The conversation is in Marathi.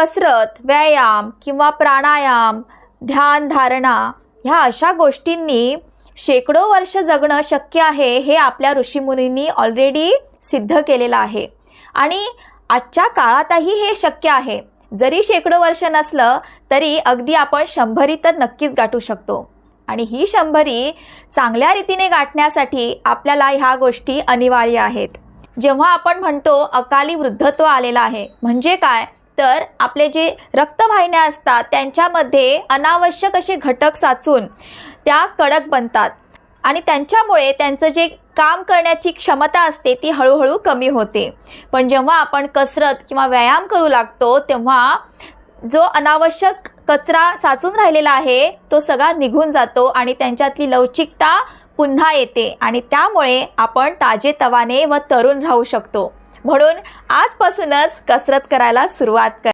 कसरत, व्यायाम किंवा प्राणायाम, ध्यान धारणा ह्या अशा गोष्टींनी शेकडो वर्ष जगणं शक्य आहे हे आपल्या ऋषीमुनींनी ऑलरेडी सिद्ध केलेलं आहे आणि आजच्या काळातही हे शक्य आहे। जरी शेकडो वर्ष नसलं तरी अगदी आपण 100 तर नक्कीच गाठू शकतो आणि ही 100 चांगल्या रीतीने गाठण्यासाठी आपल्याला ह्या गोष्टी अनिवार्य आहेत। जेव्हा आपण म्हणतो अकाली वृद्धत्व आलेलं आहे म्हणजे काय, तर आपले जे रक्तवाहिन्या असतात त्यांच्यामध्ये अनावश्यक असे घटक साचून त्या कडक बनतात आणि त्यांच्यामुळे त्यांचं जे काम करण्याची क्षमता असते ती हळूहळू कमी होते। पण जेव्हा आपण कसरत किंवा व्यायाम करू लागतो तेव्हा जो अनावश्यक कचरा साचून राहिलेला आहे तो सगळा निघून जातो आणि त्यांच्यातली लवचिकता पुन्हा येते आणि त्यामुळे आपण ताजेतवाने व तरुण राहू शकतो। म्हणून आजपासूनच कसरत करायला सुरुवात करा।